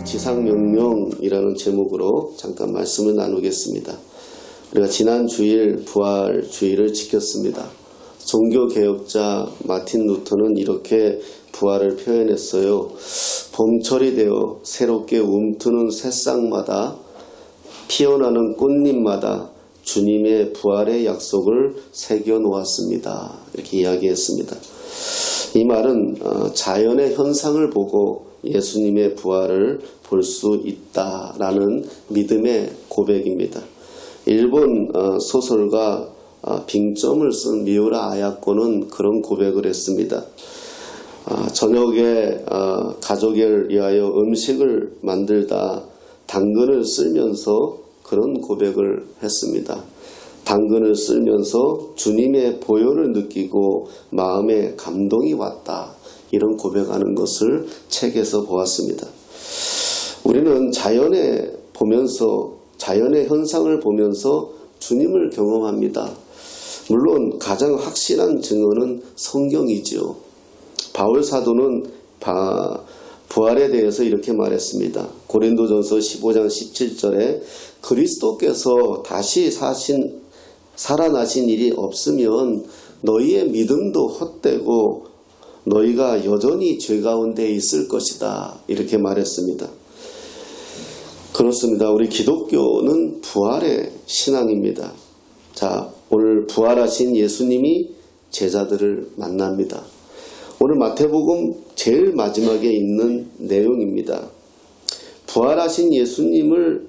지상명령이라는 제목으로 잠깐 말씀을 나누겠습니다. 우리가 지난 주일 부활 주일을 지켰습니다. 종교개혁자 마틴 루터는 이렇게 부활을 표현했어요. 봄철이 되어 새롭게 움트는 새싹마다 피어나는 꽃잎마다 주님의 부활의 약속을 새겨놓았습니다. 이렇게 이야기했습니다. 이 말은 자연의 현상을 보고 예수님의 부활을 볼 수 있다라는 믿음의 고백입니다. 일본 소설가 빙점을 쓴 미우라 아야코는 그런 고백을 했습니다. 저녁에 가족을 위하여 음식을 만들다 당근을 쓸면서 그런 고백을 했습니다. 당근을 쓸면서 주님의 보혈을 느끼고 마음에 감동이 왔다. 이런 고백하는 것을 책에서 보았습니다. 우리는 자연의 현상을 보면서 주님을 경험합니다. 물론 가장 확실한 증거는 성경이지요. 바울 사도는 부활에 대해서 이렇게 말했습니다. 고린도전서 15장 17절에 그리스도께서 다시 살아나신 일이 없으면 너희의 믿음도 헛되고 너희가 여전히 죄 가운데 있을 것이다. 이렇게 말했습니다. 그렇습니다. 우리 기독교는 부활의 신앙입니다. 자, 오늘 부활하신 예수님이 제자들을 만납니다. 오늘 마태복음 제일 마지막에 있는 내용입니다. 부활하신 예수님을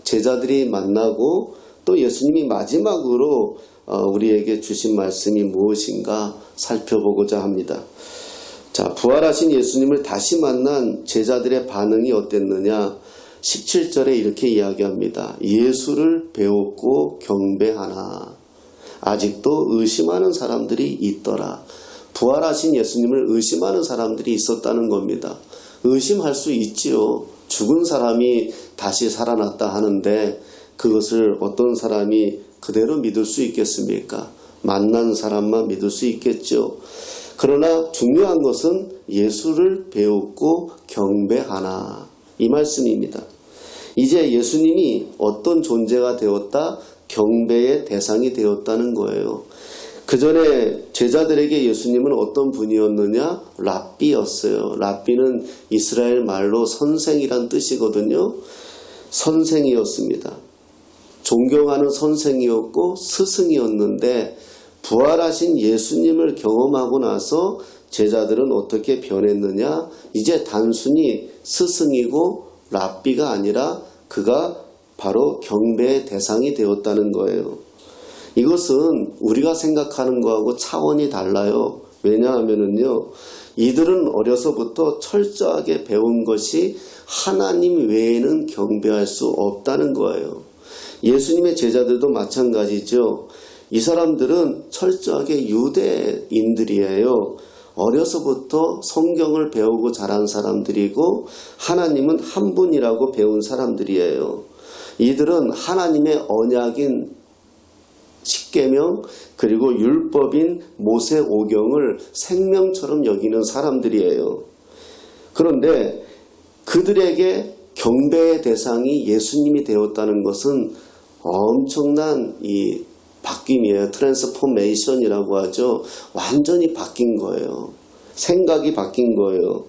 제자들이 만나고 또 예수님이 마지막으로 우리에게 주신 말씀이 무엇인가 살펴보고자 합니다. 자, 부활하신 예수님을 다시 만난 제자들의 반응이 어땠느냐? 17절에 이렇게 이야기합니다. 예수를 배웠고 경배하나 아직도 의심하는 사람들이 있더라. 부활하신 예수님을 의심하는 사람들이 있었다는 겁니다. 의심할 수 있지요. 죽은 사람이 다시 살아났다 하는데 그것을 어떤 사람이 그대로 믿을 수 있겠습니까? 만난 사람만 믿을 수 있겠죠. 그러나 중요한 것은 예수를 배웠고 경배하나 이 말씀입니다. 이제 예수님이 어떤 존재가 되었다? 경배의 대상이 되었다는 거예요. 그 전에 제자들에게 예수님은 어떤 분이었느냐? 랍비였어요. 랍비는 이스라엘 말로 선생이란 뜻이거든요. 선생이었습니다. 존경하는 선생이었고 스승이었는데 부활하신 예수님을 경험하고 나서 제자들은 어떻게 변했느냐? 이제 단순히 스승이고 랍비가 아니라 그가 바로 경배의 대상이 되었다는 거예요. 이것은 우리가 생각하는 거하고 차원이 달라요. 왜냐하면요, 이들은 어려서부터 철저하게 배운 것이 하나님 외에는 경배할 수 없다는 거예요. 예수님의 제자들도 마찬가지죠. 이 사람들은 철저하게 유대인들이에요. 어려서부터 성경을 배우고 자란 사람들이고 하나님은 한 분이라고 배운 사람들이에요. 이들은 하나님의 언약인 십계명 그리고 율법인 모세오경을 생명처럼 여기는 사람들이에요. 그런데 그들에게 경배의 대상이 예수님이 되었다는 것은 엄청난 이 바뀜이에요. 트랜스포메이션이라고 하죠. 완전히 바뀐 거예요. 생각이 바뀐 거예요.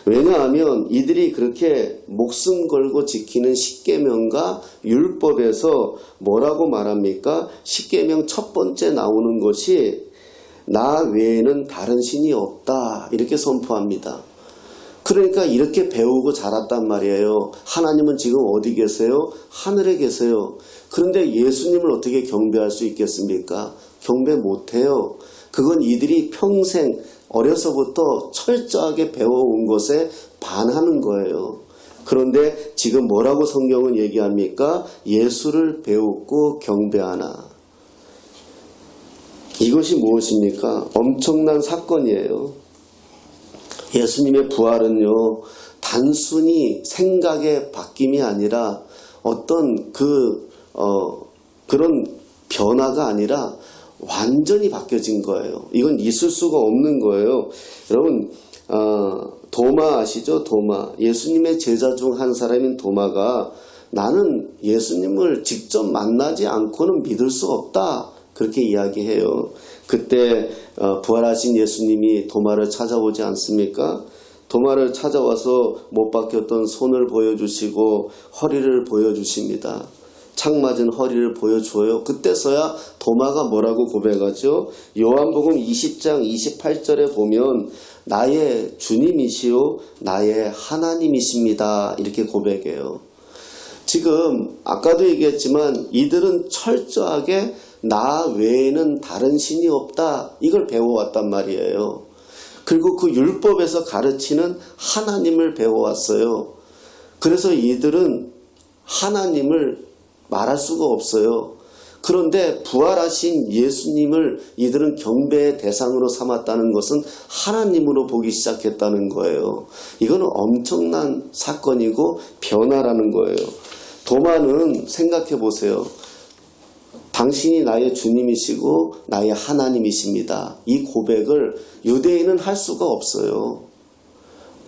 왜냐하면 이들이 그렇게 목숨 걸고 지키는 십계명과 율법에서 뭐라고 말합니까? 십계명 첫 번째 나오는 것이 나 외에는 다른 신이 없다. 이렇게 선포합니다. 그러니까 이렇게 배우고 자랐단 말이에요. 하나님은 지금 어디 계세요? 하늘에 계세요. 그런데 예수님을 어떻게 경배할 수 있겠습니까? 경배 못해요. 그건 이들이 평생 어려서부터 철저하게 배워온 것에 반하는 거예요. 그런데 지금 뭐라고 성경은 얘기합니까? 예수를 배웠고 경배하나. 이것이 무엇입니까? 엄청난 사건이에요. 예수님의 부활은요, 단순히 생각의 바뀜이 아니라 어떤 그런 변화가 아니라 완전히 바뀌어진 거예요. 이건 있을 수가 없는 거예요. 여러분, 도마 아시죠? 도마. 예수님의 제자 중 한 사람인 도마가 나는 예수님을 직접 만나지 않고는 믿을 수 없다. 그렇게 이야기해요. 그때 부활하신 예수님이 도마를 찾아오지 않습니까? 도마를 찾아와서 못 박혔던 손을 보여주시고 허리를 보여주십니다. 창 맞은 허리를 보여줘요. 그때서야 도마가 뭐라고 고백하죠? 요한복음 20장 28절에 보면 나의 주님이시오 나의 하나님이십니다. 이렇게 고백해요. 지금 아까도 얘기했지만 이들은 철저하게 나 외에는 다른 신이 없다. 이걸 배워왔단 말이에요. 그리고 그 율법에서 가르치는 하나님을 배워왔어요. 그래서 이들은 하나님을 말할 수가 없어요. 그런데 부활하신 예수님을 이들은 경배의 대상으로 삼았다는 것은 하나님으로 보기 시작했다는 거예요. 이거는 엄청난 사건이고 변화라는 거예요. 도마는 생각해 보세요. 당신이 나의 주님이시고 나의 하나님이십니다. 이 고백을 유대인은 할 수가 없어요.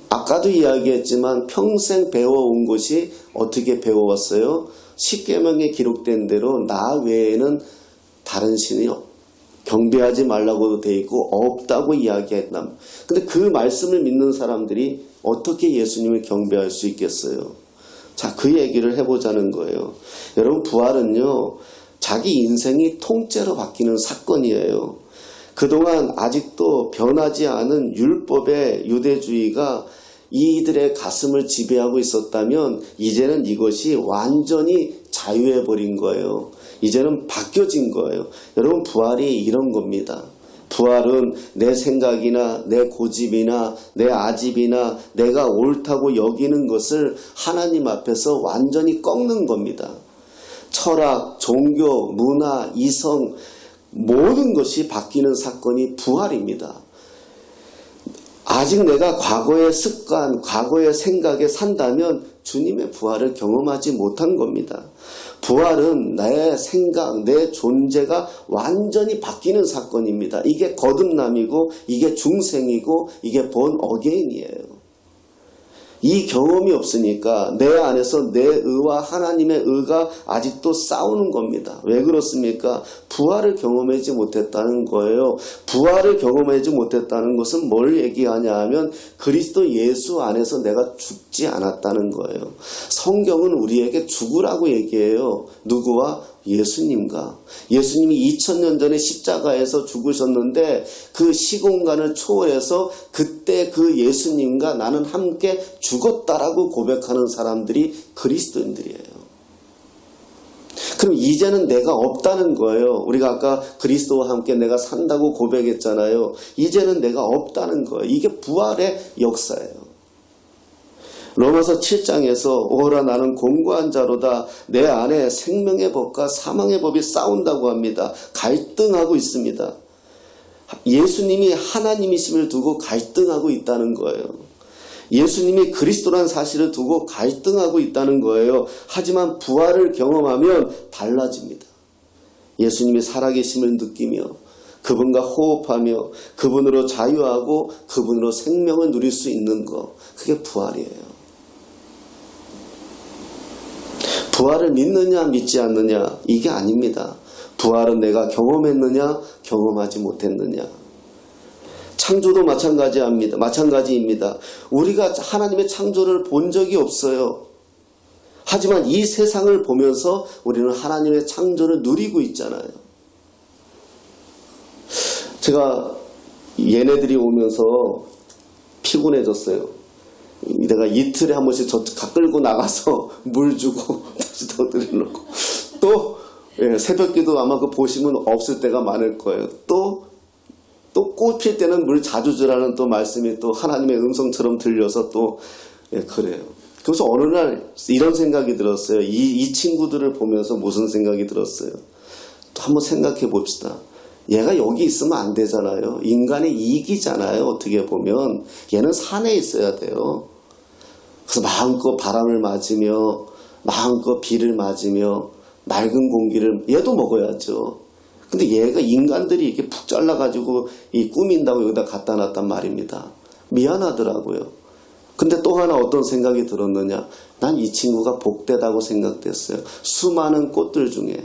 아까도 이야기했지만 평생 배워온 것이 어떻게 배워왔어요? 십계명에 기록된 대로 나 외에는 다른 신이 경배하지 말라고 돼 있고 없다고 이야기했다. 근데 그 말씀을 믿는 사람들이 어떻게 예수님을 경배할 수 있겠어요? 자, 그 얘기를 해보자는 거예요. 여러분, 부활은요, 자기 인생이 통째로 바뀌는 사건이에요. 그동안 아직도 변하지 않은 율법의 유대주의가 이들의 가슴을 지배하고 있었다면 이제는 이것이 완전히 자유해버린 거예요. 이제는 바뀌어진 거예요. 여러분, 부활이 이런 겁니다. 부활은 내 생각이나 내 고집이나 내 아집이나 내가 옳다고 여기는 것을 하나님 앞에서 완전히 꺾는 겁니다. 철학, 종교, 문화, 이성 모든 것이 바뀌는 사건이 부활입니다. 아직 내가 과거의 습관, 과거의 생각에 산다면 주님의 부활을 경험하지 못한 겁니다. 부활은 내 생각, 내 존재가 완전히 바뀌는 사건입니다. 이게 거듭남이고 이게 중생이고 이게 본 어게인이에요. 이 경험이 없으니까 내 안에서 내 의와 하나님의 의가 아직도 싸우는 겁니다. 왜 그렇습니까? 부활을 경험하지 못했다는 거예요. 부활을 경험하지 못했다는 것은 뭘 얘기하냐 하면 그리스도 예수 안에서 내가 죽지 않았다는 거예요. 성경은 우리에게 죽으라고 얘기해요. 누구와? 예수님과. 예수님이 2000년 전에 십자가에서 죽으셨는데 그 시공간을 초월해서 그때 그 예수님과 나는 함께 죽었다라고 고백하는 사람들이 그리스도인들이에요. 그럼 이제는 내가 없다는 거예요. 우리가 아까 그리스도와 함께 내가 산다고 고백했잖아요. 이제는 내가 없다는 거예요. 이게 부활의 역사예요. 로마서 7장에서 오라 나는 공고한 자로다. 내 안에 생명의 법과 사망의 법이 싸운다고 합니다. 갈등하고 있습니다. 예수님이 하나님이심을 두고 갈등하고 있다는 거예요. 예수님이 그리스도란 사실을 두고 갈등하고 있다는 거예요. 하지만 부활을 경험하면 달라집니다. 예수님이 살아계심을 느끼며 그분과 호흡하며 그분으로 자유하고 그분으로 생명을 누릴 수 있는 것, 그게 부활이에요. 부활을 믿느냐 믿지 않느냐 이게 아닙니다. 부활은 내가 경험했느냐 경험하지 못했느냐. 창조도 마찬가지입니다. 우리가 하나님의 창조를 본 적이 없어요. 하지만 이 세상을 보면서 우리는 하나님의 창조를 누리고 있잖아요. 제가 얘네들이 오면서 피곤해졌어요. 내가 이틀에 한 번씩 끌고 나가서 물 주고 다시 더 들여놓고 또 새벽기도 아마 그 보시면 없을 때가 많을 거예요. 또 꽃 필 때는 물 자주 주라는 또 말씀이 또 하나님의 음성처럼 들려서 또 그래요. 그래서 어느 날 이런 생각이 들었어요. 이 친구들을 보면서 무슨 생각이 들었어요. 또 한번 생각해 봅시다. 얘가 여기 있으면 안 되잖아요. 인간의 이익이잖아요. 어떻게 보면 얘는 산에 있어야 돼요. 그래서 마음껏 바람을 맞으며 마음껏 비를 맞으며 맑은 공기를 얘도 먹어야죠. 근데 얘가 인간들이 이렇게 푹 잘라가지고 이 꾸민다고 여기다 갖다 놨단 말입니다. 미안하더라고요. 근데 또 하나 어떤 생각이 들었느냐? 난 이 친구가 복되다고 생각됐어요. 수많은 꽃들 중에.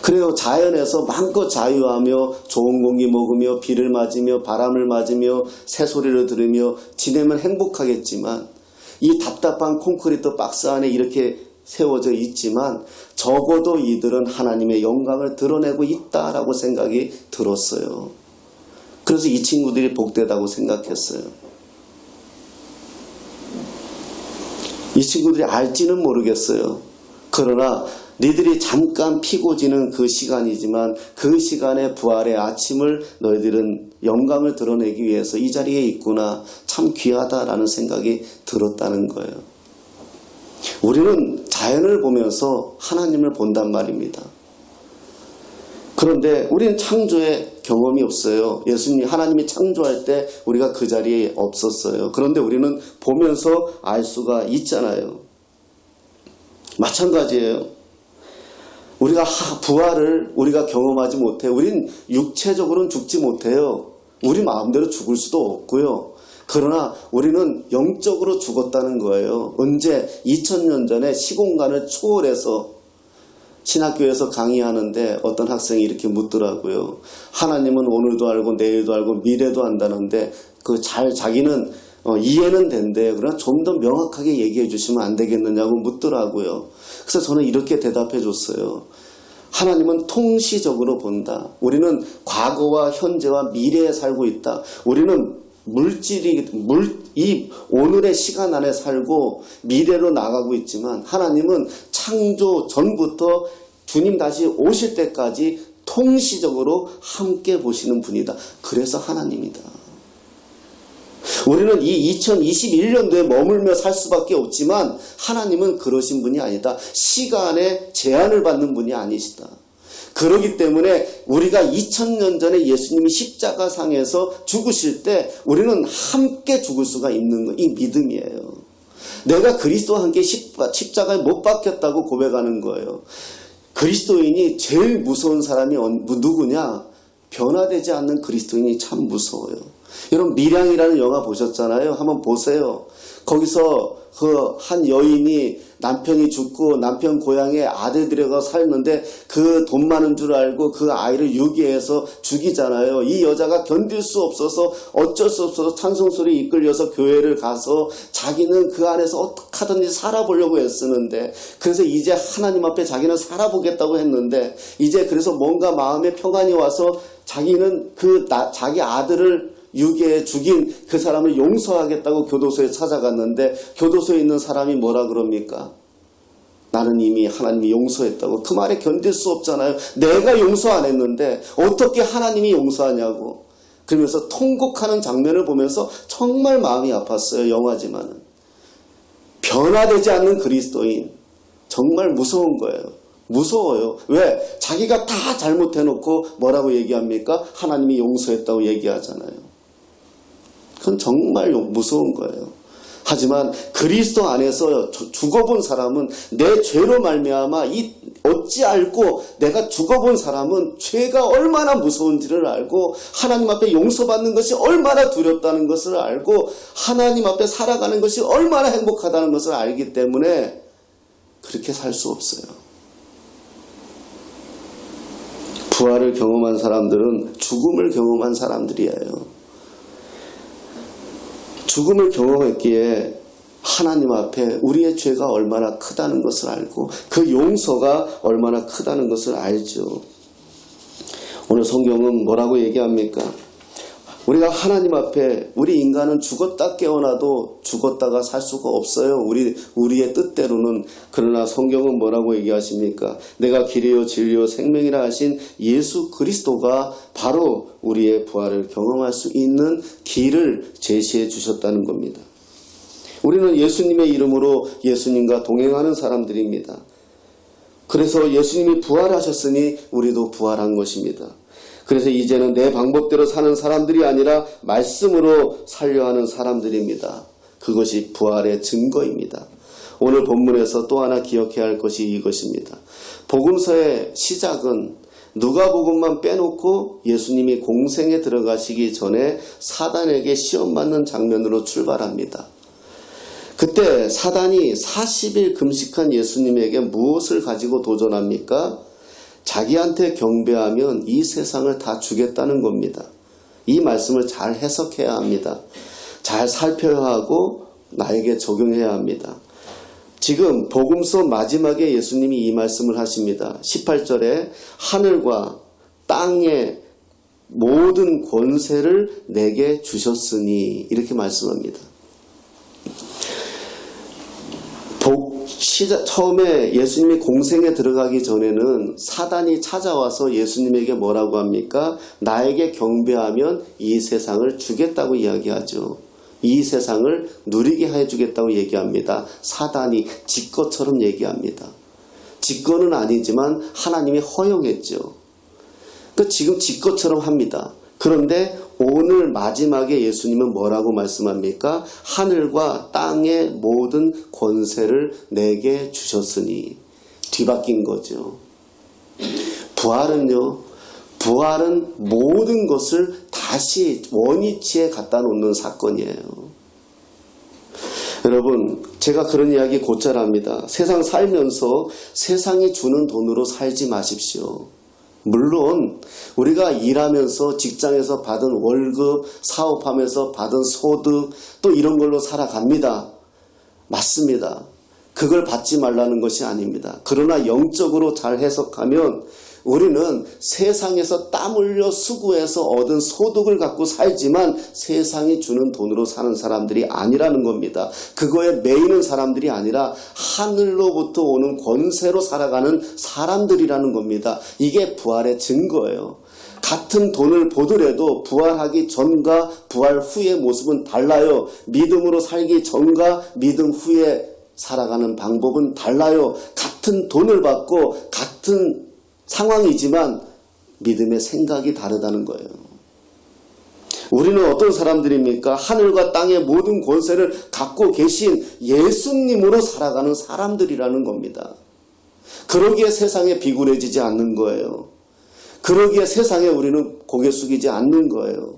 그래요. 자연에서 마음껏 자유하며 좋은 공기 먹으며 비를 맞으며 바람을 맞으며 새소리를 들으며 지내면 행복하겠지만 이 답답한 콘크리트 박스 안에 이렇게 세워져 있지만 적어도 이들은 하나님의 영광을 드러내고 있다라고 생각이 들었어요. 그래서 이 친구들이 복되다고 생각했어요. 이 친구들이 알지는 모르겠어요. 그러나 너희들이 잠깐 피고 지는 그 시간이지만 그 시간에 부활의 아침을 너희들은 영광을 드러내기 위해서 이 자리에 있구나. 참 귀하다라는 생각이 들었다는 거예요. 우리는 자연을 보면서 하나님을 본단 말입니다. 그런데 우리는 창조의 경험이 없어요. 예수님 하나님이 창조할 때 우리가 그 자리에 없었어요. 그런데 우리는 보면서 알 수가 있잖아요. 마찬가지예요. 우리가 부활을 우리가 경험하지 못해. 우린 육체적으로는 죽지 못해요. 우리 마음대로 죽을 수도 없고요. 그러나 우리는 영적으로 죽었다는 거예요. 언제? 2000년 전에 시공간을 초월해서 신학교에서 강의하는데 어떤 학생이 이렇게 묻더라고요. 하나님은 오늘도 알고 내일도 알고 미래도 안다는데 자기는 이해는 된대. 그러나 좀 더 명확하게 얘기해 주시면 안 되겠느냐고 묻더라고요. 그래서 저는 이렇게 대답해 줬어요. 하나님은 통시적으로 본다. 우리는 과거와 현재와 미래에 살고 있다. 우리는 이 오늘의 시간 안에 살고 미래로 나가고 있지만 하나님은 창조 전부터 주님 다시 오실 때까지 통시적으로 함께 보시는 분이다. 그래서 하나님이다. 우리는 이 2021년도에 머물며 살 수밖에 없지만 하나님은 그러신 분이 아니다. 시간에 제한을 받는 분이 아니시다. 그렇기 때문에 우리가 2000년 전에 예수님이 십자가상에서 죽으실 때 우리는 함께 죽을 수가 있는 거, 이 믿음이에요. 내가 그리스도와 함께 십자가에 못 박혔다고 고백하는 거예요. 그리스도인이 제일 무서운 사람이 누구냐? 변화되지 않는 그리스도인이 참 무서워요. 여러분 밀양이라는 영화 보셨잖아요. 한번 보세요. 거기서 그 한 여인이 남편이 죽고 남편 고향에 아들 들여가 살는데 그 돈 많은 줄 알고 그 아이를 유기해서 죽이잖아요. 이 여자가 견딜 수 없어서 어쩔 수 없어서 찬송소리 이끌려서 교회를 가서 자기는 그 안에서 어떻게 하든지 살아보려고 애쓰는데 그래서 이제 하나님 앞에 자기는 살아보겠다고 했는데 이제 그래서 뭔가 마음에 평안이 와서 자기는 자기 아들을 유괴해 죽인 그 사람을 용서하겠다고 교도소에 찾아갔는데 교도소에 있는 사람이 뭐라 그럽니까? 나는 이미 하나님이 용서했다고. 그 말에 견딜 수 없잖아요. 내가 용서 안 했는데 어떻게 하나님이 용서하냐고. 그러면서 통곡하는 장면을 보면서 정말 마음이 아팠어요. 영화지만은. 변화되지 않는 그리스도인. 정말 무서운 거예요. 무서워요. 왜? 자기가 다 잘못해놓고 뭐라고 얘기합니까? 하나님이 용서했다고 얘기하잖아요. 그건 정말 무서운 거예요. 하지만 그리스도 안에서 죽어본 사람은 내 죄로 말미암아 어찌 알고 내가 죽어본 사람은 죄가 얼마나 무서운지를 알고 하나님 앞에 용서받는 것이 얼마나 두렵다는 것을 알고 하나님 앞에 살아가는 것이 얼마나 행복하다는 것을 알기 때문에 그렇게 살 수 없어요. 부활을 경험한 사람들은 죽음을 경험한 사람들이에요. 죽음을 경험했기에 하나님 앞에 우리의 죄가 얼마나 크다는 것을 알고 그 용서가 얼마나 크다는 것을 알죠. 오늘 성경은 뭐라고 얘기합니까? 우리가 하나님 앞에 우리 인간은 죽었다 깨어나도 죽었다가 살 수가 없어요. 우리의 뜻대로는. 그러나 성경은 뭐라고 얘기하십니까? 내가 길이요 진리요 생명이라 하신 예수 그리스도가 바로 우리의 부활을 경험할 수 있는 길을 제시해 주셨다는 겁니다. 우리는 예수님의 이름으로 예수님과 동행하는 사람들입니다. 그래서 예수님이 부활하셨으니 우리도 부활한 것입니다. 그래서 이제는 내 방법대로 사는 사람들이 아니라 말씀으로 살려 하는 사람들입니다. 그것이 부활의 증거입니다. 오늘 본문에서 또 하나 기억해야 할 것이 이것입니다. 복음서의 시작은 누가복음만 빼놓고 예수님이 공생에 들어가시기 전에 사단에게 시험받는 장면으로 출발합니다. 그때 사단이 40일 금식한 예수님에게 무엇을 가지고 도전합니까? 자기한테 경배하면 이 세상을 다 주겠다는 겁니다. 이 말씀을 잘 해석해야 합니다. 잘 살펴야 하고 나에게 적용해야 합니다. 지금 복음서 마지막에 예수님이 이 말씀을 하십니다. 18절에 하늘과 땅의 모든 권세를 내게 주셨으니 이렇게 말씀합니다. 처음에 예수님이 공생에 들어가기 전에는 사단이 찾아와서 예수님에게 뭐라고 합니까? 나에게 경배하면 이 세상을 주겠다고 이야기하죠. 이 세상을 누리게 해주겠다고 얘기합니다. 사단이 지꺼처럼 얘기합니다. 지꺼는 아니지만 하나님이 허용했죠. 그러니까 지금 지꺼처럼 합니다. 그런데 오늘 마지막에 예수님은 뭐라고 말씀합니까? 하늘과 땅의 모든 권세를 내게 주셨으니 뒤바뀐 거죠. 부활은요. 부활은 모든 것을 다시 원위치에 갖다 놓는 사건이에요. 여러분, 제가 그런 이야기 곧잘 합니다. 세상 살면서 세상이 주는 돈으로 살지 마십시오. 물론 우리가 일하면서 직장에서 받은 월급, 사업하면서 받은 소득 또 이런 걸로 살아갑니다. 맞습니다. 그걸 받지 말라는 것이 아닙니다. 그러나 영적으로 잘 해석하면 우리는 세상에서 땀 흘려 수고해서 얻은 소득을 갖고 살지만 세상이 주는 돈으로 사는 사람들이 아니라는 겁니다. 그거에 매이는 사람들이 아니라 하늘로부터 오는 권세로 살아가는 사람들이라는 겁니다. 이게 부활의 증거예요. 같은 돈을 보더라도 부활하기 전과 부활 후의 모습은 달라요. 믿음으로 살기 전과 믿음 후에 살아가는 방법은 달라요. 같은 돈을 받고 같은 상황이지만 믿음의 생각이 다르다는 거예요. 우리는 어떤 사람들입니까? 하늘과 땅의 모든 권세를 갖고 계신 예수님으로 살아가는 사람들이라는 겁니다. 그러기에 세상에 비굴해지지 않는 거예요. 그러기에 세상에 우리는 고개 숙이지 않는 거예요.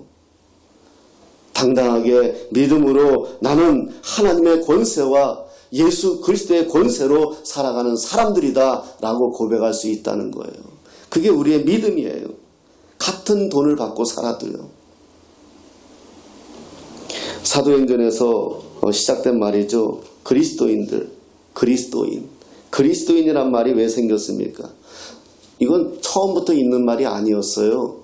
당당하게 믿음으로 나는 하나님의 권세와 예수 그리스도의 권세로 살아가는 사람들이다 라고 고백할 수 있다는 거예요. 그게 우리의 믿음이에요. 같은 돈을 받고 살아도요. 사도행전에서 시작된 말이죠. 그리스도인들, 그리스도인이란 말이 왜 생겼습니까? 이건 처음부터 있는 말이 아니었어요.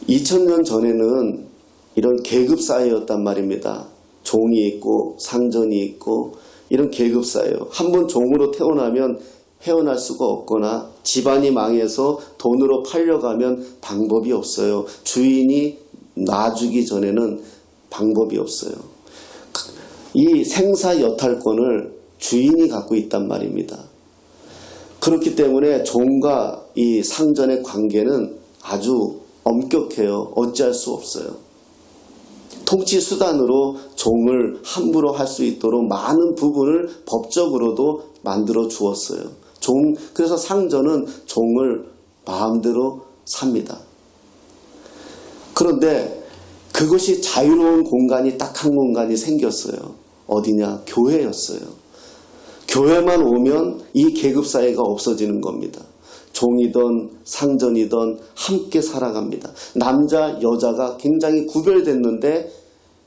2000년 전에는 이런 계급사회였단 말입니다. 종이 있고 상전이 있고 이런 계급사예요. 한번 종으로 태어나면 헤어날 수가 없거나 집안이 망해서 돈으로 팔려가면 방법이 없어요. 주인이 놔주기 전에는 방법이 없어요. 이 생사 여탈권을 주인이 갖고 있단 말입니다. 그렇기 때문에 종과 이 상전의 관계는 아주 엄격해요. 어찌할 수 없어요. 통치 수단으로 종을 함부로 할 수 있도록 많은 부분을 법적으로도 만들어 주었어요. 그래서 상전은 종을 마음대로 삽니다. 그런데 그것이 자유로운 공간이 딱 한 공간이 생겼어요. 어디냐? 교회였어요. 교회만 오면 이 계급사회가 없어지는 겁니다. 종이든 상전이든 함께 살아갑니다. 남자, 여자가 굉장히 구별됐는데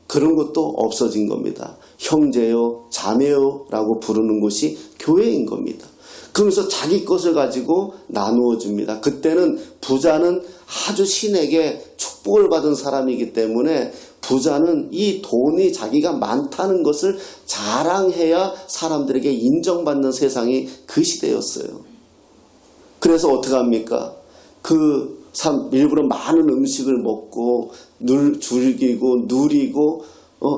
그런 것도 없어진 겁니다. 형제요, 자매요 라고 부르는 곳이 교회인 겁니다. 그러면서 자기 것을 가지고 나누어 줍니다. 그때는 부자는 아주 신에게 축복을 받은 사람이기 때문에 부자는 이 돈이 자기가 많다는 것을 자랑해야 사람들에게 인정받는 세상이 그 시대였어요. 그래서 어떻게 합니까? 그 사람 일부러 많은 음식을 먹고 즐기고 누리고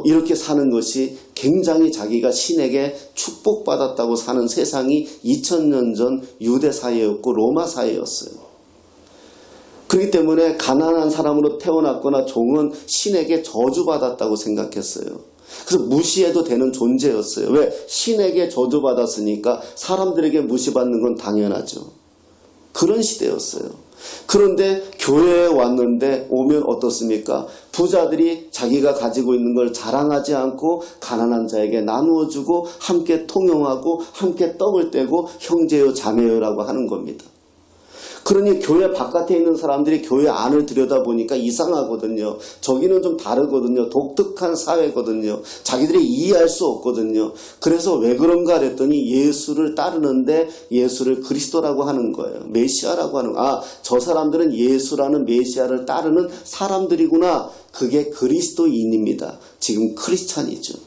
이렇게 사는 것이 굉장히 자기가 신에게 축복받았다고 사는 세상이 2000년 전 유대 사회였고 로마 사회였어요. 그렇기 때문에 가난한 사람으로 태어났거나 종은 신에게 저주받았다고 생각했어요. 그래서 무시해도 되는 존재였어요. 왜? 신에게 저주받았으니까 사람들에게 무시받는 건 당연하죠. 그런 시대였어요. 그런데 교회에 왔는데 오면 어떻습니까? 부자들이 자기가 가지고 있는 걸 자랑하지 않고 가난한 자에게 나누어주고 함께 통용하고 함께 떡을 떼고 형제요 자매요라고 하는 겁니다. 그러니 교회 바깥에 있는 사람들이 교회 안을 들여다보니까 이상하거든요. 저기는 좀 다르거든요. 독특한 사회거든요. 자기들이 이해할 수 없거든요. 그래서 왜 그런가 그랬더니 예수를 따르는데 예수를 그리스도라고 하는 거예요. 메시아라고 하는 거예요. 저 사람들은 예수라는 메시아를 따르는 사람들이구나. 그게 그리스도인입니다. 지금 크리스찬이죠.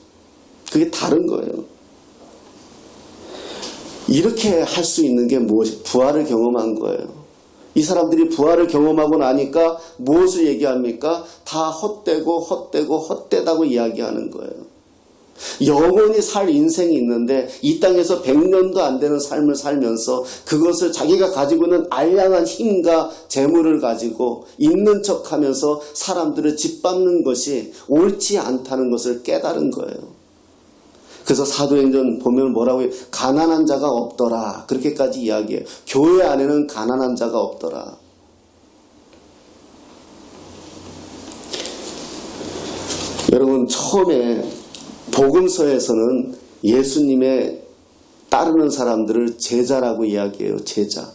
그게 다른 거예요. 이렇게 할 수 있는 게 무엇이? 부활을 경험한 거예요. 이 사람들이 부활을 경험하고 나니까 무엇을 얘기합니까? 다 헛되다고 이야기하는 거예요. 영원히 살 인생이 있는데 이 땅에서 100년도 안 되는 삶을 살면서 그것을 자기가 가지고 있는 알량한 힘과 재물을 가지고 있는 척하면서 사람들을 짓밟는 것이 옳지 않다는 것을 깨달은 거예요. 그래서 사도행전 보면 뭐라고 해요? 가난한 자가 없더라. 그렇게까지 이야기해요. 교회 안에는 가난한 자가 없더라. 여러분, 처음에 복음서에서는 예수님의 따르는 사람들을 제자라고 이야기해요. 제자.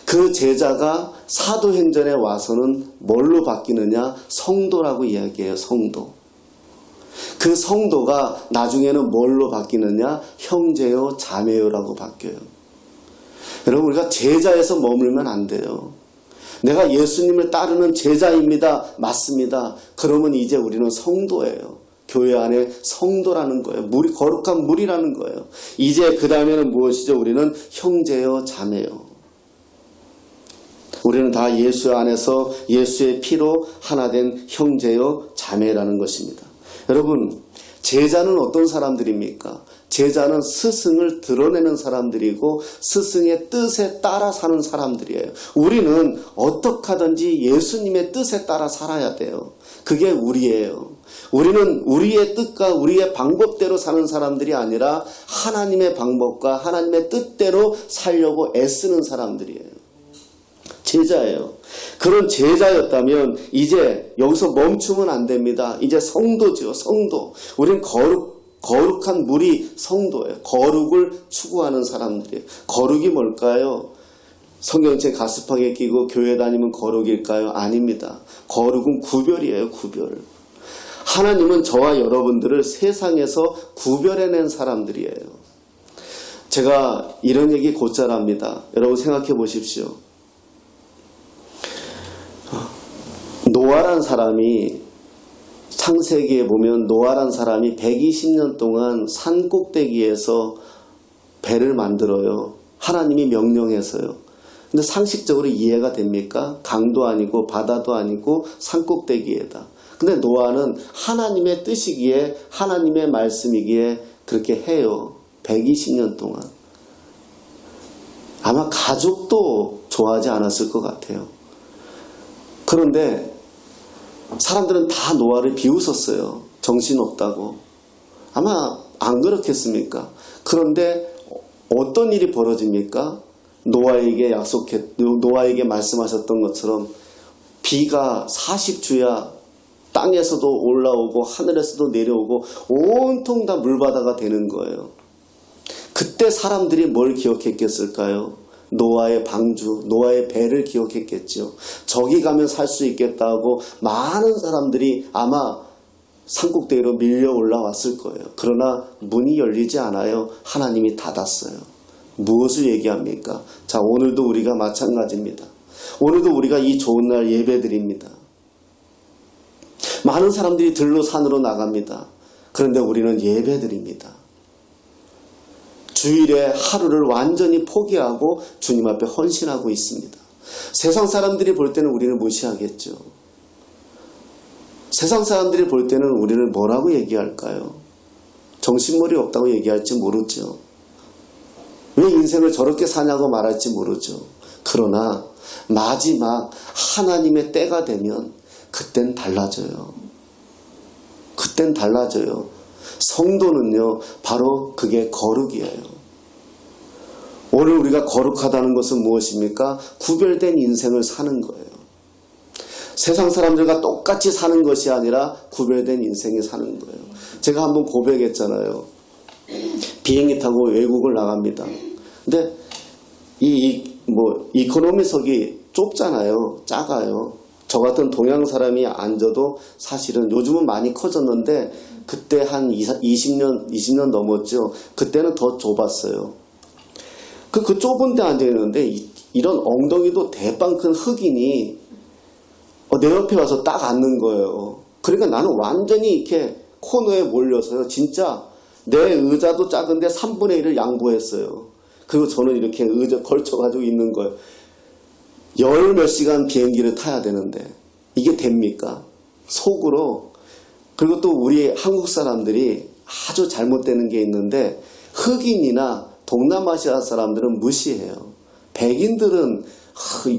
그 제자가 사도행전에 와서는 뭘로 바뀌느냐? 성도라고 이야기해요. 성도. 그 성도가 나중에는 뭘로 바뀌느냐? 형제요, 자매요라고 바뀌어요. 여러분, 우리가 제자에서 머물면 안 돼요. 내가 예수님을 따르는 제자입니다. 맞습니다. 그러면 이제 우리는 성도예요. 교회 안에 성도라는 거예요. 거룩한 물이라는 거예요. 이제 그 다음에는 무엇이죠? 우리는 형제요, 자매요. 우리는 다 예수 안에서 예수의 피로 하나 된 형제요, 자매라는 것입니다. 여러분, 제자는 어떤 사람들입니까? 제자는 스승을 드러내는 사람들이고 스승의 뜻에 따라 사는 사람들이에요. 우리는 어떻게 하든지 예수님의 뜻에 따라 살아야 돼요. 그게 우리예요. 우리는 우리의 뜻과 우리의 방법대로 사는 사람들이 아니라 하나님의 방법과 하나님의 뜻대로 살려고 애쓰는 사람들이에요. 제자예요. 그런 제자였다면 이제 여기서 멈추면 안 됩니다. 이제 성도죠. 성도. 우린 거룩한 물이 성도예요. 거룩을 추구하는 사람들이에요. 거룩이 뭘까요? 성경책 가스방에 끼고 교회 다니면 거룩일까요? 아닙니다. 거룩은 구별이에요. 구별. 하나님은 저와 여러분들을 세상에서 구별해낸 사람들이에요. 제가 이런 얘기 곧잘 합니다. 여러분 생각해 보십시오. 노아란 사람이 창세기에 보면 노아란 사람이 120년 동안 산 꼭대기에서 배를 만들어요. 하나님이 명령해서요. 근데 상식적으로 이해가 됩니까? 강도 아니고 바다도 아니고 산 꼭대기에다. 근데 노아는 하나님의 뜻이기에 하나님의 말씀이기에 그렇게 해요. 120년 동안. 아마 가족도 좋아하지 않았을 것 같아요. 그런데 사람들은 다 노아를 비웃었어요. 정신없다고. 아마 안 그렇겠습니까? 그런데 어떤 일이 벌어집니까? 노아에게 노아에게 말씀하셨던 것처럼 비가 40주야 땅에서도 올라오고 하늘에서도 내려오고 온통 다 물바다가 되는 거예요. 그때 사람들이 뭘 기억했겠을까요? 노아의 방주, 노아의 배를 기억했겠죠. 저기 가면 살 수 있겠다고 많은 사람들이 아마 산꼭대기로 밀려 올라왔을 거예요. 그러나 문이 열리지 않아요. 하나님이 닫았어요. 무엇을 얘기합니까? 자, 오늘도 우리가 마찬가지입니다. 오늘도 우리가 이 좋은 날 예배드립니다. 많은 사람들이 들로 산으로 나갑니다. 그런데 우리는 예배드립니다. 주일에 하루를 완전히 포기하고 주님 앞에 헌신하고 있습니다. 세상 사람들이 볼 때는 우리를 무시하겠죠. 세상 사람들이 볼 때는 우리를 뭐라고 얘기할까요? 정신머리 없다고 얘기할지 모르죠. 왜 인생을 저렇게 사냐고 말할지 모르죠. 그러나 마지막 하나님의 때가 되면 그땐 달라져요. 그땐 달라져요. 성도는요, 바로 그게 거룩이에요. 오늘 우리가 거룩하다는 것은 무엇입니까? 구별된 인생을 사는 거예요. 세상 사람들과 똑같이 사는 것이 아니라 구별된 인생을 사는 거예요. 제가 한번 고백했잖아요. 비행기 타고 외국을 나갑니다. 근데 이코노미석이 좁잖아요. 작아요. 저 같은 동양 사람이 앉아도 사실은 요즘은 많이 커졌는데 그때 한 20년 넘었죠. 그때는 더 좁았어요. 그 좁은 데 앉아있는데 이런 엉덩이도 대빵 큰 흑인이 내 옆에 와서 딱 앉는 거예요. 그러니까 나는 완전히 이렇게 코너에 몰려서요. 진짜 내 의자도 작은데 3분의 1을 양보했어요. 그리고 저는 이렇게 의자 걸쳐가지고 있는 거예요. 열 몇 시간 비행기를 타야 되는데 이게 됩니까? 속으로. 그리고 또 우리 한국 사람들이 아주 잘못되는 게 있는데 흑인이나 동남아시아 사람들은 무시해요. 백인들은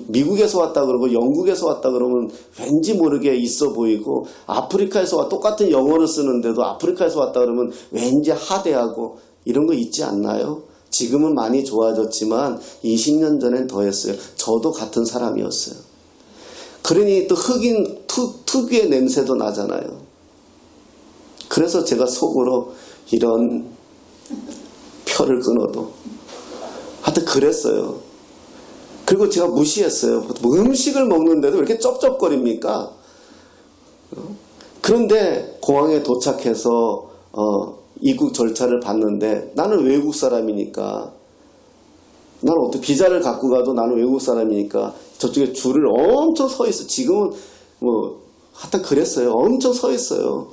미국에서 왔다 그러고 영국에서 왔다 그러면 왠지 모르게 있어 보이고 아프리카에서 똑같은 영어를 쓰는데도 아프리카에서 왔다 그러면 왠지 하대하고 이런 거 있지 않나요? 지금은 많이 좋아졌지만 20년 전엔 더했어요. 저도 같은 사람이었어요. 그러니 또 흑인 특유의 냄새도 나잖아요. 그래서 제가 속으로 이런 혀를 끊어도 하여튼 그랬어요. 그리고 제가 무시했어요. 음식을 먹는데도 왜 이렇게 쩝쩝거립니까? 그런데 공항에 도착해서 입국 절차를 받는데 나는 외국 사람이니까 나는 어떻게 비자를 갖고 가도 나는 외국 사람이니까 저쪽에 줄을 엄청 서 있어. 지금은 하여튼 그랬어요. 엄청 서 있어요.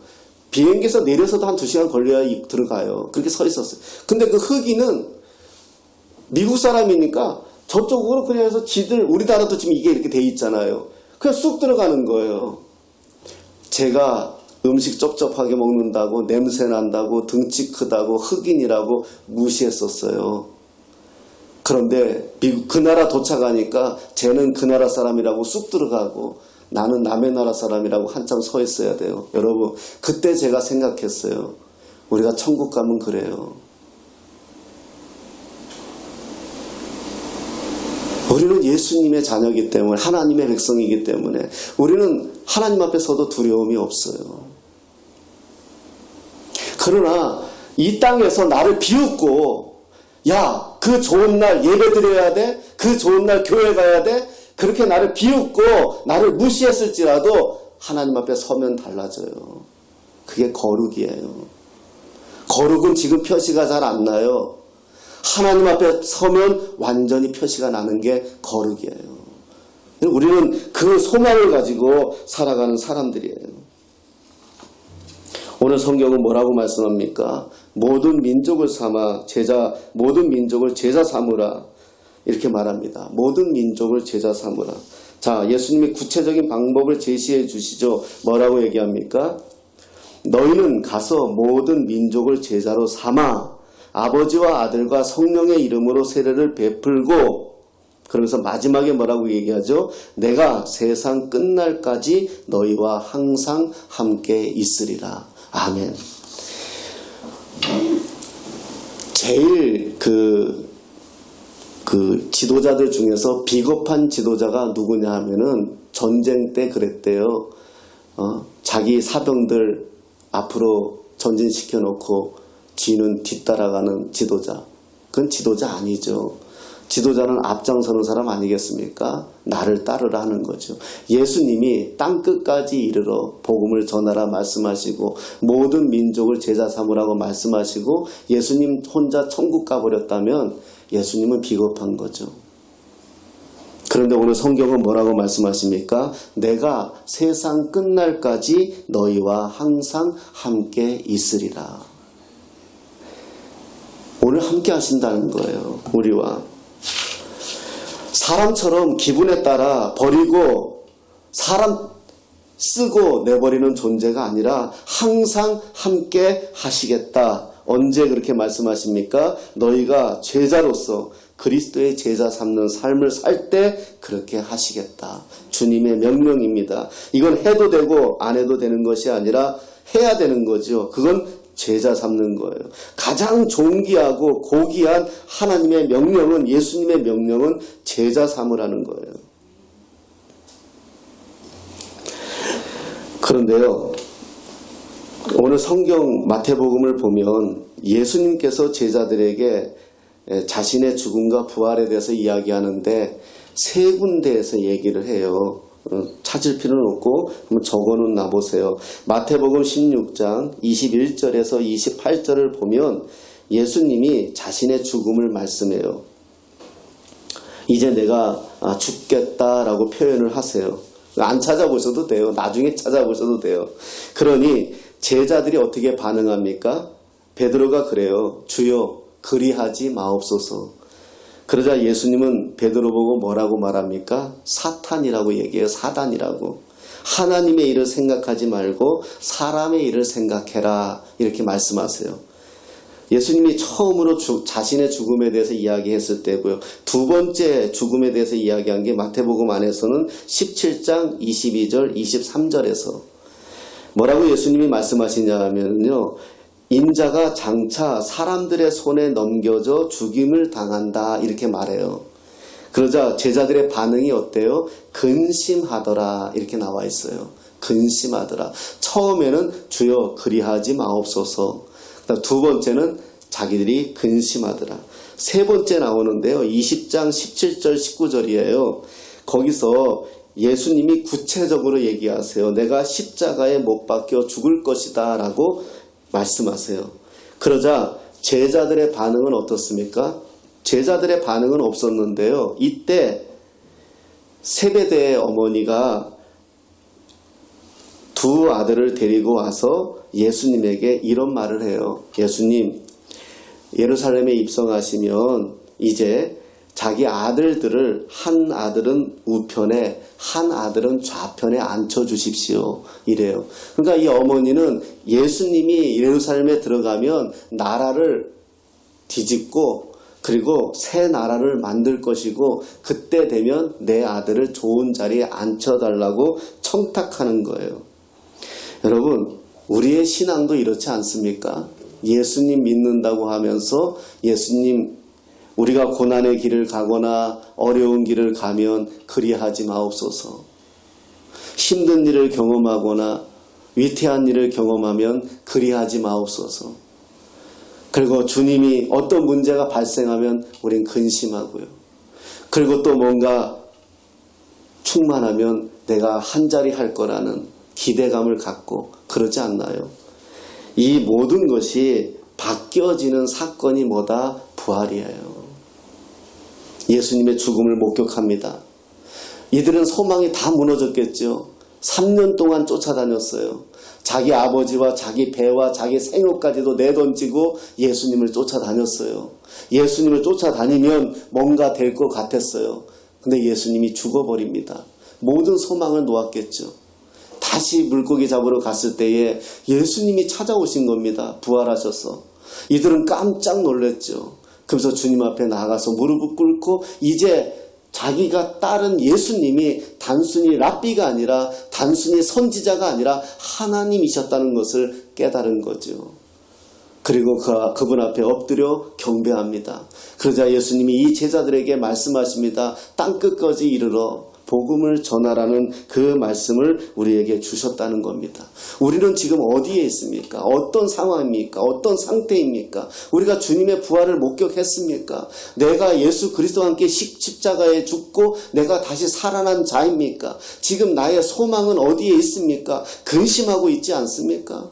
비행기에서 내려서도 한 2시간 걸려야 들어가요. 그렇게 서 있었어요. 근데 그 흑인은 미국 사람이니까 저쪽으로 그냥 해서 우리나라도 지금 이게 이렇게 돼 있잖아요. 그냥 쑥 들어가는 거예요. 제가 음식 쩝쩝하게 먹는다고 냄새 난다고 등치 크다고 흑인이라고 무시했었어요. 그런데 그 나라 도착하니까 쟤는 그 나라 사람이라고 쑥 들어가고 나는 남의 나라 사람이라고 한참 서 있어야 돼요. 여러분 그때 제가 생각했어요. 우리가 천국 가면 그래요. 우리는 예수님의 자녀이기 때문에 하나님의 백성이기 때문에 우리는 하나님 앞에 서도 두려움이 없어요. 그러나 이 땅에서 나를 비웃고 야, 그 좋은 날 예배 드려야 돼? 그 좋은 날 교회 가야 돼? 그렇게 나를 비웃고 나를 무시했을지라도 하나님 앞에 서면 달라져요. 그게 거룩이에요. 거룩은 지금 표시가 잘 안 나요. 하나님 앞에 서면 완전히 표시가 나는 게 거룩이에요. 우리는 그 소망을 가지고 살아가는 사람들이에요. 오늘 성경은 뭐라고 말씀합니까? 모든 민족을 모든 민족을 제자 삼으라. 이렇게 말합니다. 모든 민족을 제자 삼으라. 자, 예수님이 구체적인 방법을 제시해 주시죠. 뭐라고 얘기합니까? 너희는 가서 모든 민족을 제자로 삼아 아버지와 아들과 성령의 이름으로 세례를 베풀고 그러면서 마지막에 뭐라고 얘기하죠? 내가 세상 끝날까지 너희와 항상 함께 있으리라. 아멘. 제일 그 지도자들 중에서 비겁한 지도자가 누구냐 하면은 전쟁 때 그랬대요. 자기 사병들 앞으로 전진시켜 놓고 뒤는 뒤따라가는 지도자. 그건 지도자 아니죠. 지도자는 앞장서는 사람 아니겠습니까? 나를 따르라 하는 거죠. 예수님이 땅끝까지 이르러 복음을 전하라 말씀하시고 모든 민족을 제자 삼으라고 말씀하시고 예수님 혼자 천국 가버렸다면 예수님은 비겁한 거죠. 그런데 오늘 성경은 뭐라고 말씀하십니까? 내가 세상 끝날까지 너희와 항상 함께 있으리라. 오늘 함께 하신다는 거예요. 우리와. 사람처럼 기분에 따라 버리고 사람 쓰고 내버리는 존재가 아니라 항상 함께 하시겠다. 언제 그렇게 말씀하십니까? 너희가 제자로서 그리스도의 제자 삼는 삶을 살 때 그렇게 하시겠다. 주님의 명령입니다. 이건 해도 되고 안 해도 되는 것이 아니라 해야 되는 거죠. 그건 제자 삼는 거예요. 가장 존귀하고 고귀한 하나님의 명령은, 예수님의 명령은 제자 삼으라는 거예요. 그런데요, 오늘 성경 마태복음을 보면 예수님께서 제자들에게 자신의 죽음과 부활에 대해서 이야기하는데 세 군데에서 얘기를 해요. 찾을 필요는 없고 한번 적어는 놔보세요. 마태복음 16장 21절에서 28절을 보면 예수님이 자신의 죽음을 말씀해요. 이제 내가 죽겠다라고 표현을 하세요. 안 찾아보셔도 돼요. 나중에 찾아보셔도 돼요. 그러니 제자들이 어떻게 반응합니까? 베드로가 그래요. 주여 그리하지 마옵소서. 그러자 예수님은 베드로 보고 뭐라고 말합니까? 사탄이라고 얘기해요. 사단이라고. 하나님의 일을 생각하지 말고 사람의 일을 생각해라, 이렇게 말씀하세요. 예수님이 처음으로 자신의 죽음에 대해서 이야기했을 때고요. 두 번째 죽음에 대해서 이야기한 게 마태복음 안에서는 17장 22절 23절에서 뭐라고 예수님이 말씀하시냐면요, 인자가 장차 사람들의 손에 넘겨져 죽임을 당한다, 이렇게 말해요. 그러자 제자들의 반응이 어때요? 근심하더라, 이렇게 나와 있어요. 근심하더라. 처음에는 주여 그리하지 마옵소서. 두 번째는 자기들이 근심하더라. 세 번째 나오는데요, 20장 17절 19절이에요. 거기서 예수님이 구체적으로 얘기하세요. 내가 십자가에 못 박혀 죽을 것이다 라고 말씀하세요. 그러자 제자들의 반응은 어떻습니까? 제자들의 반응은 없었는데요, 이때 세베대의 어머니가 두 아들을 데리고 와서 예수님에게 이런 말을 해요. 예수님, 예루살렘에 입성하시면 이제 자기 아들들을 한 아들은 우편에 한 아들은 좌편에 앉혀주십시오, 이래요. 그러니까 이 어머니는 예수님이 예루살렘에 들어가면 나라를 뒤집고 그리고 새 나라를 만들 것이고 그때 되면 내 아들을 좋은 자리에 앉혀달라고 청탁하는 거예요. 여러분, 우리의 신앙도 이렇지 않습니까? 예수님 믿는다고 하면서 예수님, 우리가 고난의 길을 가거나 어려운 길을 가면 그리하지 마옵소서. 힘든 일을 경험하거나 위태한 일을 경험하면 그리하지 마옵소서. 그리고 주님이 어떤 문제가 발생하면 우린 근심하고요. 그리고 또 뭔가 충만하면 내가 한 자리 할 거라는 기대감을 갖고 그러지 않나요? 이 모든 것이 바뀌어지는 사건이 뭐다? 부활이에요. 예수님의 죽음을 목격합니다. 이들은 소망이 다 무너졌겠죠. 3년 동안 쫓아다녔어요. 자기 아버지와 자기 배와 자기 생업까지도 내던지고 예수님을 쫓아다녔어요. 예수님을 쫓아다니면 뭔가 될 것 같았어요. 근데 예수님이 죽어버립니다. 모든 소망을 놓았겠죠. 다시 물고기 잡으러 갔을 때에 예수님이 찾아오신 겁니다. 부활하셔서. 이들은 깜짝 놀랐죠. 그래서 주님 앞에 나가서 무릎을 꿇고 이제 자기가 따른 예수님이 단순히 랍비가 아니라 단순히 선지자가 아니라 하나님이셨다는 것을 깨달은 거죠. 그리고 그분 앞에 엎드려 경배합니다. 그러자 예수님이 이 제자들에게 말씀하십니다. 땅끝까지 이르러 복음을 전하라는 그 말씀을 우리에게 주셨다는 겁니다. 우리는 지금 어디에 있습니까? 어떤 상황입니까? 어떤 상태입니까? 우리가 주님의 부활을 목격했습니까? 내가 예수 그리스도와 함께 십자가에 죽고 내가 다시 살아난 자입니까? 지금 나의 소망은 어디에 있습니까? 근심하고 있지 않습니까?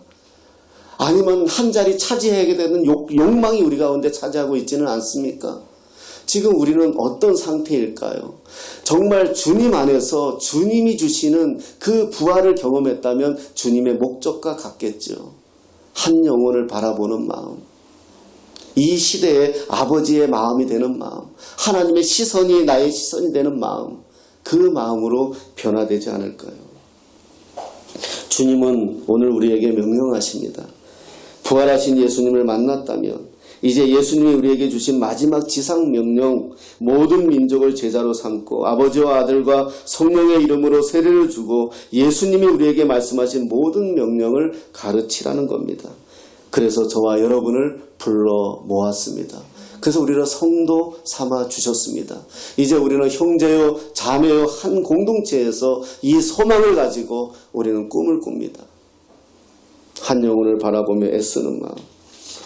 아니면 한 자리 차지해야 되는 욕망이 우리 가운데 차지하고 있지는 않습니까? 지금 우리는 어떤 상태일까요? 정말 주님 안에서 주님이 주시는 그 부활을 경험했다면 주님의 목적과 같겠죠. 한 영혼을 바라보는 마음, 이 시대의 아버지의 마음이 되는 마음, 하나님의 시선이 나의 시선이 되는 마음, 그 마음으로 변화되지 않을까요? 주님은 오늘 우리에게 명령하십니다. 부활하신 예수님을 만났다면 이제 예수님이 우리에게 주신 마지막 지상 명령, 모든 민족을 제자로 삼고 아버지와 아들과 성령의 이름으로 세례를 주고 예수님이 우리에게 말씀하신 모든 명령을 가르치라는 겁니다. 그래서 저와 여러분을 불러 모았습니다. 그래서 우리를 성도 삼아 주셨습니다. 이제 우리는 형제요 자매요 한 공동체에서 이 소망을 가지고 우리는 꿈을 꿉니다. 한 영혼을 바라보며 애쓰는 마음,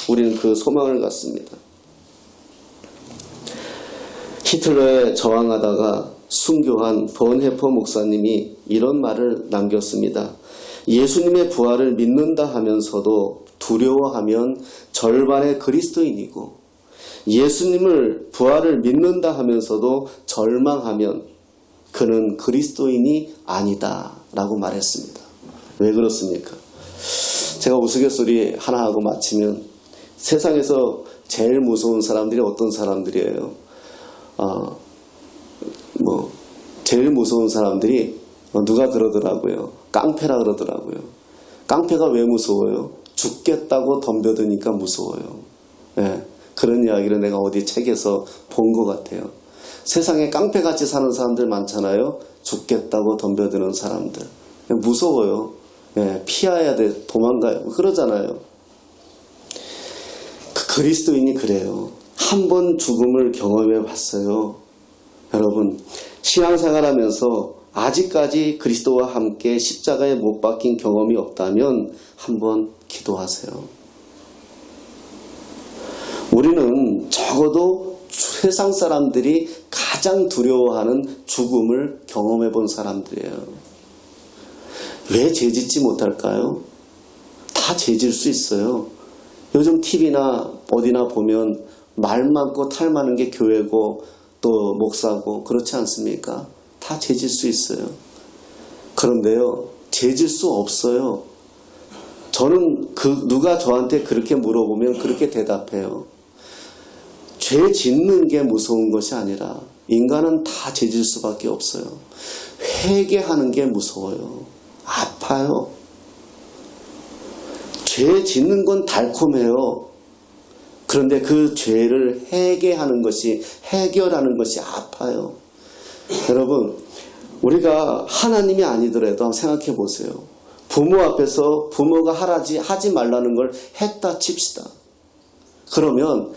우리는 그 소망을 갖습니다. 히틀러에 저항하다가 순교한 번헤퍼 목사님이 이런 말을 남겼습니다. 예수님의 부활을 믿는다 하면서도 두려워하면 절반의 그리스도인이고, 예수님을 부활을 믿는다 하면서도 절망하면 그는 그리스도인이 아니다 라고 말했습니다. 왜 그렇습니까? 제가 우스갯소리 하나 하고 마치면, 세상에서 제일 무서운 사람들이 어떤 사람들이에요? 제일 무서운 사람들이 누가 그러더라고요. 깡패라 그러더라고요. 깡패가 왜 무서워요? 죽겠다고 덤벼드니까 무서워요. 네, 그런 이야기를 내가 어디 책에서 본 것 같아요. 세상에 깡패같이 사는 사람들 많잖아요. 죽겠다고 덤벼드는 사람들. 무서워요. 네, 피해야 돼. 도망가요. 그러잖아요. 그리스도인이 그래요. 한 번 죽음을 경험해 봤어요. 여러분, 신앙생활하면서 아직까지 그리스도와 함께 십자가에 못 박힌 경험이 없다면 한번 기도하세요. 우리는 적어도 세상 사람들이 가장 두려워하는 죽음을 경험해 본 사람들이에요. 왜 죄짓지 못할까요? 다 죄질 수 있어요. 요즘 TV나 어디나 보면 말 많고 탈 많은 게 교회고 또 목사고 그렇지 않습니까? 다 죄질 수 있어요. 그런데요, 죄질 수 없어요. 저는 누가 저한테 그렇게 물어보면 그렇게 대답해요. 죄 짓는 게 무서운 것이 아니라 인간은 다 죄질 수밖에 없어요. 회개하는 게 무서워요. 아파요. 죄 짓는 건 달콤해요. 그런데 그 죄를 해결하는 것이 아파요. 여러분, 우리가 하나님이 아니더라도 한번 생각해 보세요. 부모 앞에서 부모가 하지 말라는 걸 했다 칩시다. 그러면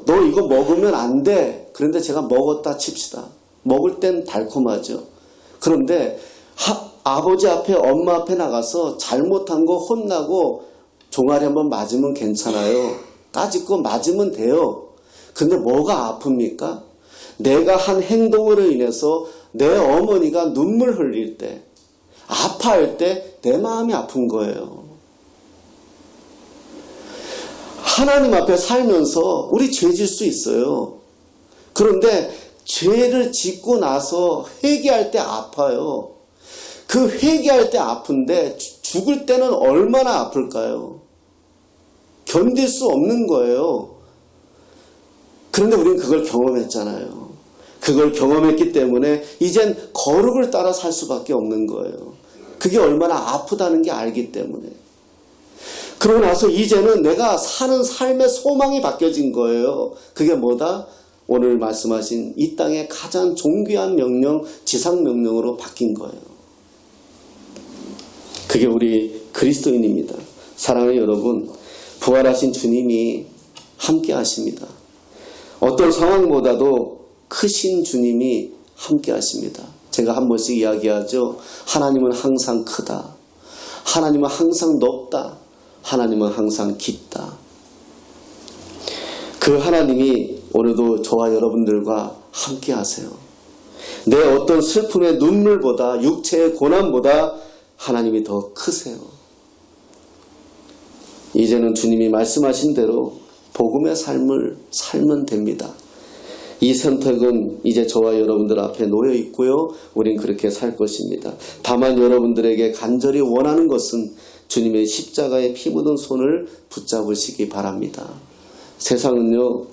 너 이거 먹으면 안 돼. 그런데 제가 먹었다 칩시다. 먹을 땐 달콤하죠. 그런데 아버지 앞에 엄마 앞에 나가서 잘못한 거 혼나고 종아리 한번 맞으면 괜찮아요. 까짓거 맞으면 돼요. 근데 뭐가 아픕니까? 내가 한 행동으로 인해서 내 어머니가 눈물 흘릴 때, 아파할 때 내 마음이 아픈 거예요. 하나님 앞에 살면서 우리 죄질 수 있어요. 그런데 죄를 짓고 나서 회개할 때 아파요. 그 회개할 때 아픈데 죽을 때는 얼마나 아플까요? 견딜 수 없는 거예요. 그런데 우리는 그걸 경험했잖아요. 그걸 경험했기 때문에 이젠 거룩을 따라 살 수밖에 없는 거예요. 그게 얼마나 아프다는 게 알기 때문에. 그러고 나서 이제는 내가 사는 삶의 소망이 바뀌어진 거예요. 그게 뭐다? 오늘 말씀하신 이 땅의 가장 존귀한 명령, 지상명령으로 바뀐 거예요. 그게 우리 그리스도인입니다. 사랑하는 여러분, 부활하신 주님이 함께 하십니다. 어떤 상황보다도 크신 주님이 함께 하십니다. 제가 한 번씩 이야기하죠. 하나님은 항상 크다. 하나님은 항상 높다. 하나님은 항상 깊다. 그 하나님이 오늘도 저와 여러분들과 함께 하세요. 내 어떤 슬픔의 눈물보다, 육체의 고난보다 하나님이 더 크세요. 이제는 주님이 말씀하신 대로 복음의 삶을 살면 됩니다. 이 선택은 이제 저와 여러분들 앞에 놓여 있고요. 우린 그렇게 살 것입니다. 다만 여러분들에게 간절히 원하는 것은 주님의 십자가에 피 묻은 손을 붙잡으시기 바랍니다. 세상은요,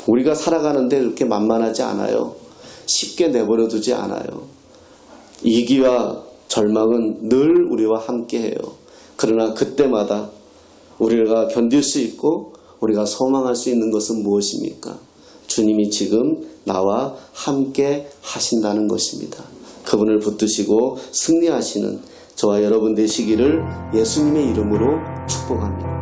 우리가 살아가는데 그렇게 만만하지 않아요. 쉽게 내버려 두지 않아요. 이기와 절망은 늘 우리와 함께해요. 그러나 그때마다 우리가 견딜 수 있고 우리가 소망할 수 있는 것은 무엇입니까? 주님이 지금 나와 함께 하신다는 것입니다. 그분을 붙드시고 승리하시는 저와 여러분 되시기를 예수님의 이름으로 축복합니다.